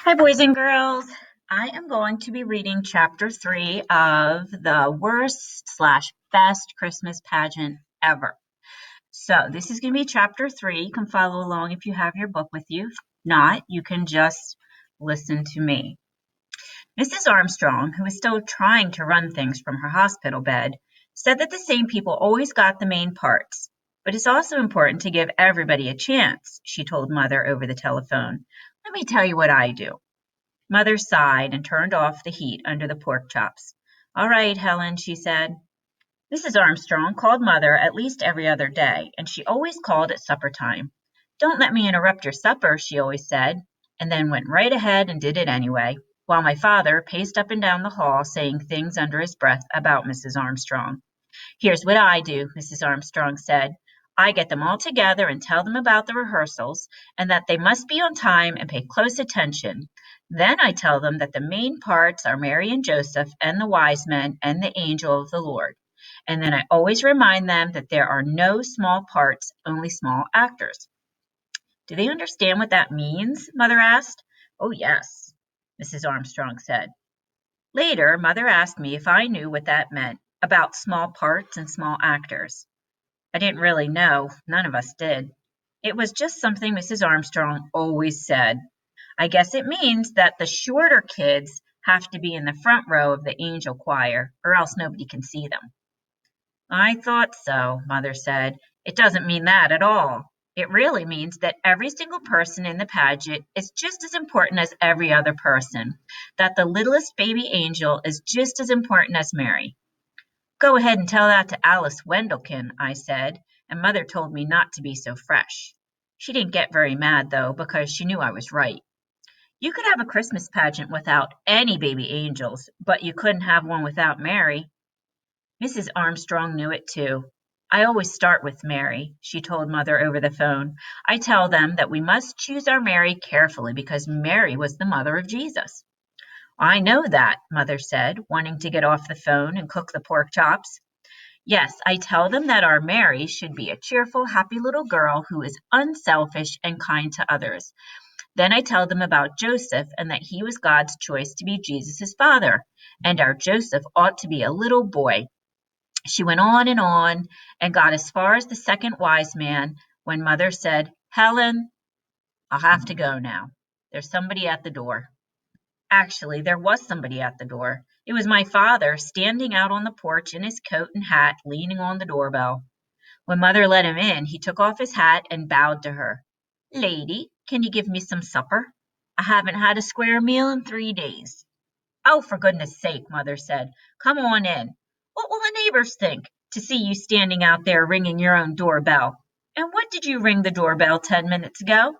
Hi, boys and girls. I am going to be reading chapter 3 of the worst/best Christmas pageant ever. So, this is going to be chapter 3. You can follow along if you have your book with you. If not, you can just listen to me. Mrs. Armstrong, who was still trying to run things from her hospital bed, said that the same people always got the main parts. But it's also important to give everybody a chance, she told Mother over the telephone. Let me tell you what I do. Mother sighed and turned off the heat under the pork chops. All right, Helen, she said. Mrs. Armstrong called Mother at least every other day, and she always called at supper time. Don't let me interrupt your supper, she always said, and then went right ahead and did it anyway, while my father paced up and down the hall saying things under his breath about Mrs. Armstrong. Here's what I do, Mrs. Armstrong said. I get them all together and tell them about the rehearsals and that they must be on time and pay close attention. Then I tell them that the main parts are Mary and Joseph and the wise men and the angel of the Lord. And then I always remind them that there are no small parts, only small actors. Do they understand what that means? Mother asked. Oh, yes, Mrs. Armstrong said. Later, Mother asked me if I knew what that meant about small parts and small actors. I didn't really know. None of us did. It was just something Mrs. Armstrong always said. I guess it means that the shorter kids have to be in the front row of the angel choir, or else nobody can see them. I thought so, Mother said. It doesn't mean that at all. It really means that every single person in the pageant is just as important as every other person, that the littlest baby angel is just as important as Mary. Go ahead and tell that to Alice Wendelkin, I said, and Mother told me not to be so fresh. She didn't get very mad, though, because she knew I was right. You could have a Christmas pageant without any baby angels, but you couldn't have one without Mary. Mrs. Armstrong knew it, too. I always start with Mary, she told Mother over the phone. I tell them that we must choose our Mary carefully because Mary was the mother of Jesus. I know that, Mother said, wanting to get off the phone and cook the pork chops. Yes, I tell them that our Mary should be a cheerful, happy little girl who is unselfish and kind to others. Then I tell them about Joseph and that he was God's choice to be Jesus' father, and our Joseph ought to be a little boy. She went on and got as far as the second wise man when Mother said, Helen, I'll have to go now. There's somebody at the door. Actually, there was somebody at the door. It was my father, standing out on the porch in his coat and hat, leaning on the doorbell. When Mother let him in, he took off his hat and bowed to her. Lady, can you give me some supper? I haven't had a square meal in 3 days. Oh, for goodness sake, Mother said. Come on in. What will the neighbors think to see you standing out there ringing your own doorbell? And what did you ring the doorbell 10 minutes ago?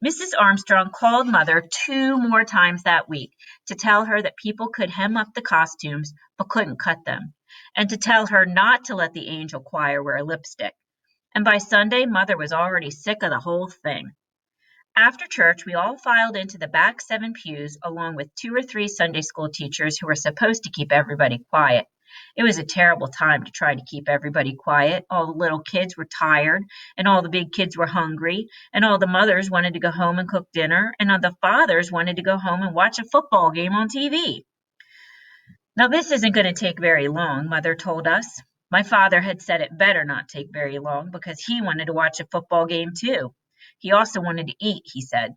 Mrs. Armstrong called Mother 2 more times that week to tell her that people could hem up the costumes but couldn't cut them, and to tell her not to let the angel choir wear lipstick. And by Sunday, Mother was already sick of the whole thing. After church, we all filed into the back 7 pews along with 2 or 3 Sunday school teachers who were supposed to keep everybody quiet. It was a terrible time to try to keep everybody quiet. All the little kids were tired, and all the big kids were hungry, and all the mothers wanted to go home and cook dinner, and all the fathers wanted to go home and watch a football game on TV. Now, this isn't going to take very long, Mother told us. My father had said it better not take very long because he wanted to watch a football game too. He also wanted to eat, he said.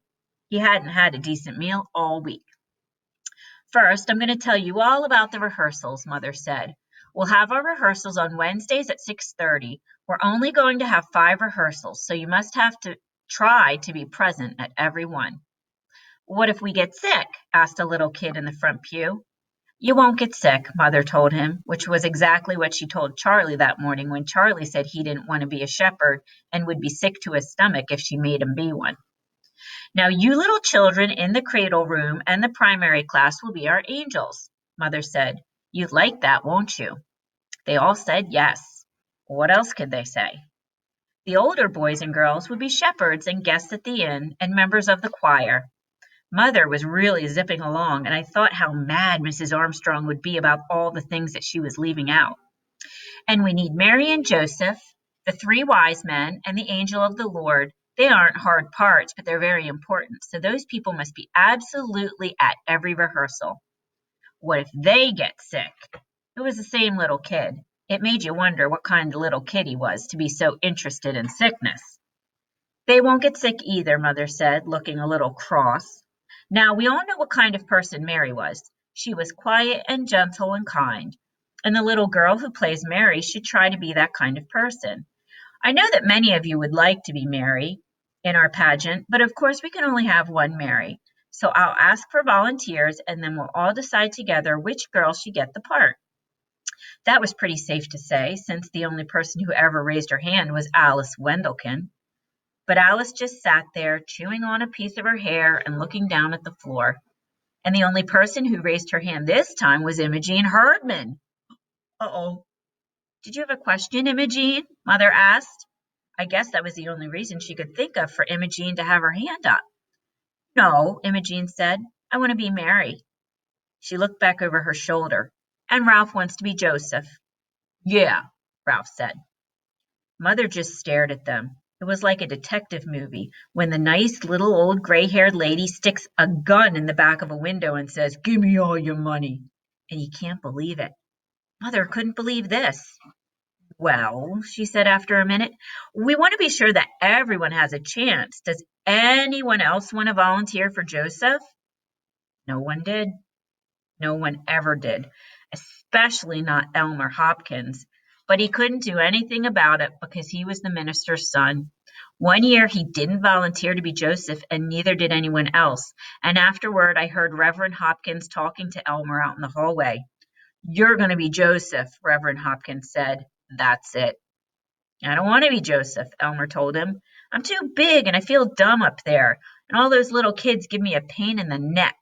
He hadn't had a decent meal all week. First, I'm going to tell you all about the rehearsals, Mother said. We'll have our rehearsals on Wednesdays at 6:30. We're only going to have 5 rehearsals, so you must have to try to be present at every one. What if we get sick? Asked a little kid in the front pew. You won't get sick, Mother told him, which was exactly what she told Charlie that morning when Charlie said he didn't want to be a shepherd and would be sick to his stomach if she made him be one. Now, you little children in the cradle room and the primary class will be our angels, Mother said. You'd like that, won't you? They all said yes. What else could they say? The older boys and girls would be shepherds and guests at the inn and members of the choir. Mother was really zipping along, and I thought how mad Mrs. Armstrong would be about all the things that she was leaving out. And we need Mary and Joseph, the 3 wise men, and the angel of the Lord. They aren't hard parts, but they're very important. So those people must be absolutely at every rehearsal. What if they get sick? It was the same little kid. It made you wonder what kind of little kid he was to be so interested in sickness. They won't get sick either, Mother said, looking a little cross. Now, we all know what kind of person Mary was. She was quiet and gentle and kind. And the little girl who plays Mary should try to be that kind of person. I know that many of you would like to be Mary in our pageant, but of course we can only have one Mary. So I'll ask for volunteers and then we'll all decide together which girl should get the part. That was pretty safe to say, since the only person who ever raised her hand was Alice Wendelkin. But Alice just sat there, chewing on a piece of her hair and looking down at the floor. And the only person who raised her hand this time was Imogene Herdman. Uh-oh. Did you have a question, Imogene? Mother asked. I guess that was the only reason she could think of for Imogene to have her hand up. No, Imogene said. I want to be Mary. She looked back over her shoulder. And Ralph wants to be Joseph. Yeah, Ralph said. Mother just stared at them. It was like a detective movie when the nice little old gray-haired lady sticks a gun in the back of a window and says, "Give me all your money." And you can't believe it. Mother couldn't believe this. Well, she said after a minute, we want to be sure that everyone has a chance. Does anyone else want to volunteer for Joseph? No one did. No one ever did, especially not Elmer Hopkins. But he couldn't do anything about it because he was the minister's son. One year he didn't volunteer to be Joseph, and neither did anyone else. And afterward, I heard Reverend Hopkins talking to Elmer out in the hallway. You're going to be Joseph, Reverend Hopkins said. That's it. I don't want to be Joseph, Elmer told him. I'm too big and I feel dumb up there, and all those little kids give me a pain in the neck.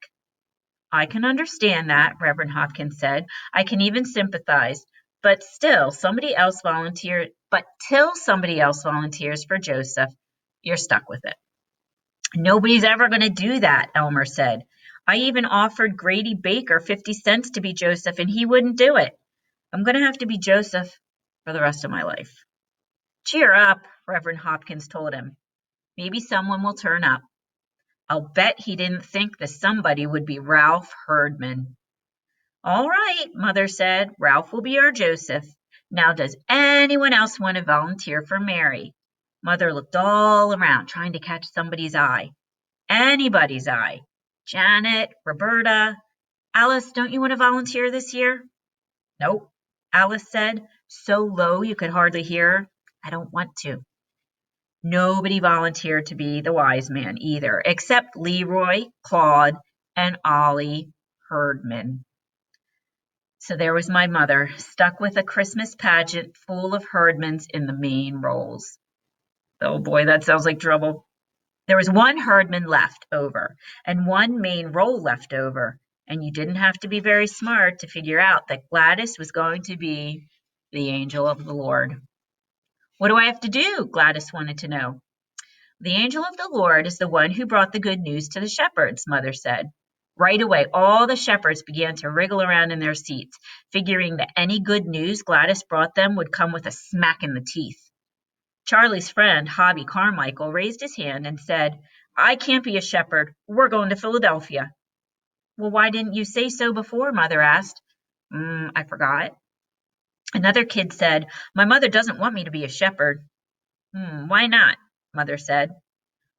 I can understand that, Reverend Hopkins said. I can even sympathize. But still, till somebody else volunteers for Joseph, you're stuck with it. Nobody's ever going to do that, Elmer said. I even offered Grady Baker 50 cents to be Joseph, and he wouldn't do it. I'm going to have to be Joseph for the rest of my life. Cheer up, Reverend Hopkins told him. Maybe someone will turn up. I'll bet he didn't think the somebody would be Ralph Herdman. All right, Mother said. Ralph will be our Joseph. Now, does anyone else want to volunteer for Mary? Mother looked all around, trying to catch somebody's eye. Anybody's eye. Janet, Roberta. Alice, don't you want to volunteer this year? Nope, Alice said, so low you could hardly hear her. I don't want to. Nobody volunteered to be the wise man either, except Leroy, Claude, and Ollie Herdman. So there was my mother, stuck with a Christmas pageant full of Herdmans in the main roles. Oh boy, that sounds like trouble. There was one Herdman left over and one main role left over, and you didn't have to be very smart to figure out that Gladys was going to be the angel of the Lord. What do I have to do? Gladys wanted to know. The angel of the Lord is the one who brought the good news to the shepherds, Mother said. Right away, all the shepherds began to wriggle around in their seats, figuring that any good news Gladys brought them would come with a smack in the teeth. Charlie's friend, Hobby Carmichael, raised his hand and said, I can't be a shepherd. We're going to Philadelphia. Well, why didn't you say so before? Mother asked. I forgot. Another kid said, my mother doesn't want me to be a shepherd. Why not? Mother said.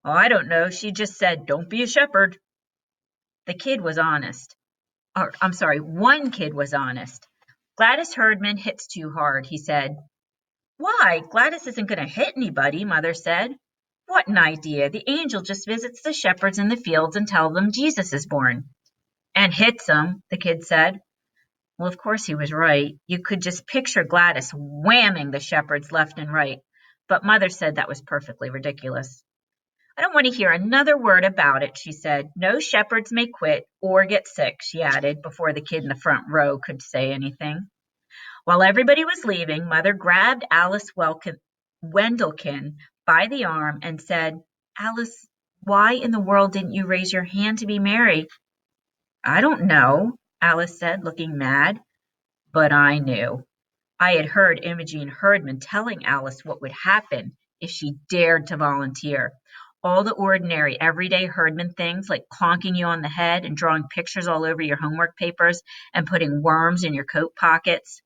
Oh, I don't know. She just said, don't be a shepherd. The kid was honest. One kid was honest. Gladys Herdman hits too hard, he said. Why? Gladys isn't going to hit anybody, Mother said. What an idea. The angel just visits the shepherds in the fields and tells them Jesus is born. And hits them, the kid said. Well, of course he was right. You could just picture Gladys whamming the shepherds left and right. But Mother said that was perfectly ridiculous. I don't want to hear another word about it, she said. No shepherds may quit or get sick, she added, before the kid in the front row could say anything. While everybody was leaving, Mother grabbed Alice Wendelkin by the arm and said, Alice, why in the world didn't you raise your hand to be Mary? I don't know, Alice said, looking mad. But I knew. I had heard Imogene Herdman telling Alice what would happen if she dared to volunteer. All the ordinary, everyday herdman things like clonking you on the head and drawing pictures all over your homework papers and putting worms in your coat pockets.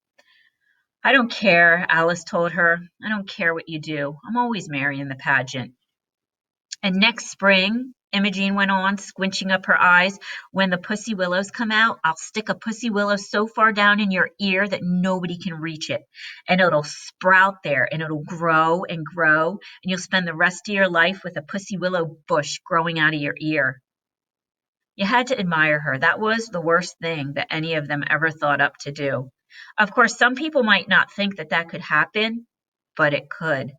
I don't care, Alice told her. I don't care what you do. I'm always Mary in the pageant. And next spring, Imogene went on, squinching up her eyes, when the pussy willows come out, I'll stick a pussy willow so far down in your ear that nobody can reach it. And it'll sprout there and it'll grow and grow. And you'll spend the rest of your life with a pussy willow bush growing out of your ear. You had to admire her. That was the worst thing that any of them ever thought up to do. Of course, some people might not think that that could happen, but it could.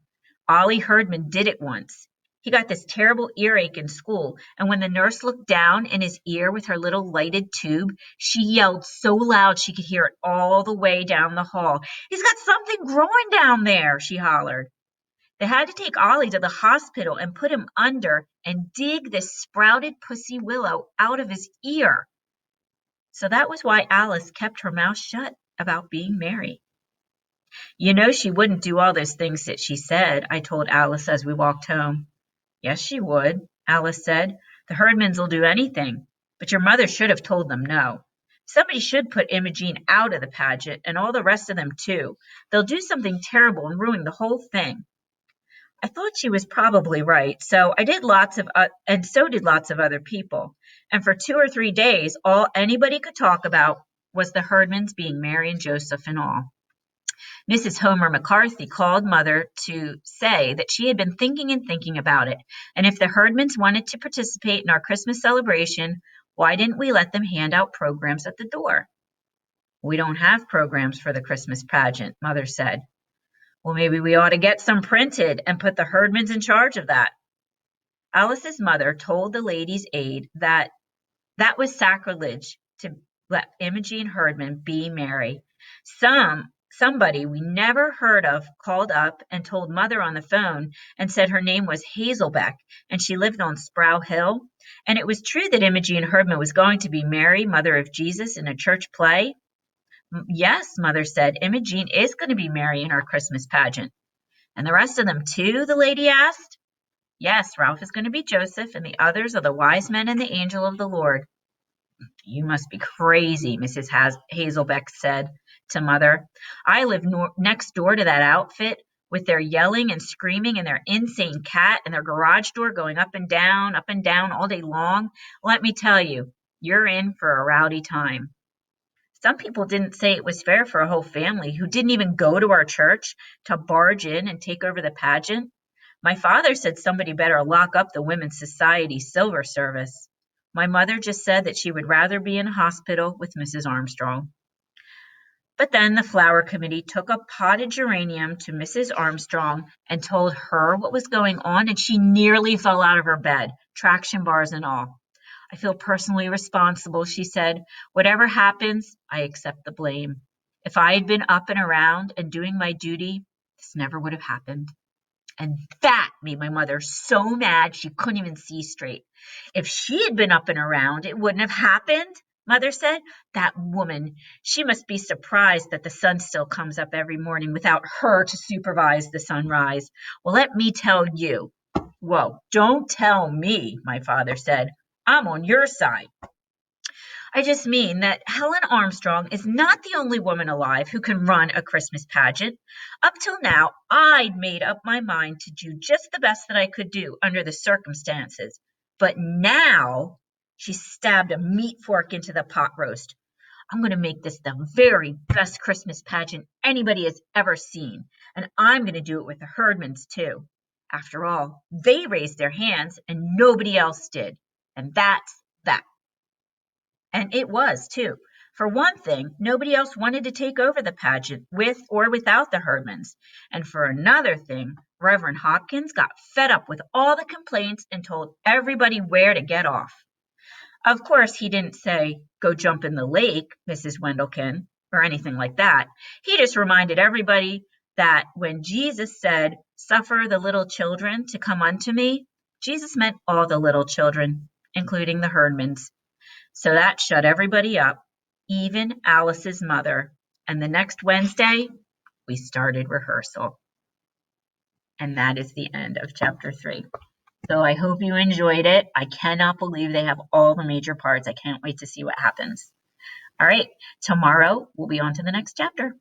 Ollie Herdman did it once. He got this terrible earache in school, and when the nurse looked down in his ear with her little lighted tube, she yelled so loud she could hear it all the way down the hall. "He's got something growing down there," she hollered. They had to take Ollie to the hospital and put him under and dig this sprouted pussy willow out of his ear. So that was why Alice kept her mouth shut about being Mary. "You know she wouldn't do all those things that she said," I told Alice as we walked home. "Yes, she would," Alice said. "The Herdmans will do anything, but your mother should have told them no. Somebody should put Imogene out of the pageant, and all the rest of them too. They'll do something terrible and ruin the whole thing." I thought she was probably right, so I did and so did lots of other people. And for 2 or 3 days, all anybody could talk about was the Herdmans being Mary and Joseph and all. Mrs. Homer McCarthy called Mother to say that she had been thinking and thinking about it, and if the Herdmans wanted to participate in our Christmas celebration, why didn't we let them hand out programs at the door? "We don't have programs for the Christmas pageant," Mother said. "Well, maybe we ought to get some printed and put the Herdmans in charge of that." Alice's mother told the ladies' aid that that was sacrilege to let Imogene Herdman be Mary. Somebody we never heard of called up and told Mother on the phone and said her name was Hazelbeck and she lived on Sproul Hill. And it was true that Imogene Herdman was going to be Mary, Mother of Jesus, in a church play. "Yes," Mother said, "Imogene is going to be Mary in our Christmas pageant." "And the rest of them too?" the lady asked. "Yes, Ralph is going to be Joseph, and the others are the wise men and the angel of the Lord." "You must be crazy," Mrs. Hazelbeck said to Mother. "I live next door to that outfit with their yelling and screaming and their insane cat and their garage door going up and down all day long. Let me tell you, you're in for a rowdy time." Some people didn't say it was fair for a whole family who didn't even go to our church to barge in and take over the pageant. My father said somebody better lock up the Women's Society silver service. My mother just said that she would rather be in a hospital with Mrs. Armstrong. But then the flower committee took a potted geranium to Mrs. Armstrong and told her what was going on, and she nearly fell out of her bed, traction bars and all. "I feel personally responsible," she said. "Whatever happens, I accept the blame. If I had been up and around and doing my duty, this never would have happened." And that made my mother so mad she couldn't even see straight. "If she had been up and around, it wouldn't have happened," Mother said. "That woman, she must be surprised that the sun still comes up every morning without her to supervise the sunrise. Well, let me tell you." "Whoa, don't tell me," my father said. "I'm on your side." "I just mean that Helen Armstrong is not the only woman alive who can run a Christmas pageant. Up till now, I'd made up my mind to do just the best that I could do under the circumstances. But now," she stabbed a meat fork into the pot roast, "I'm going to make this the very best Christmas pageant anybody has ever seen. And I'm going to do it with the Herdmans, too. After all, they raised their hands and nobody else did. And that's that." And it was, too. For one thing, nobody else wanted to take over the pageant with or without the Herdmans. And for another thing, Reverend Hopkins got fed up with all the complaints and told everybody where to get off. Of course, he didn't say, "Go jump in the lake, Mrs. Wendelkin," or anything like that. He just reminded everybody that when Jesus said, "Suffer the little children to come unto me," Jesus meant all the little children, including the Herdmans. So that shut everybody up, even Alice's mother. And the next Wednesday, we started rehearsal. And that is the end of chapter 3. So I hope you enjoyed it. I cannot believe they have all the major parts. I can't wait to see what happens. All right, tomorrow we'll be on to the next chapter.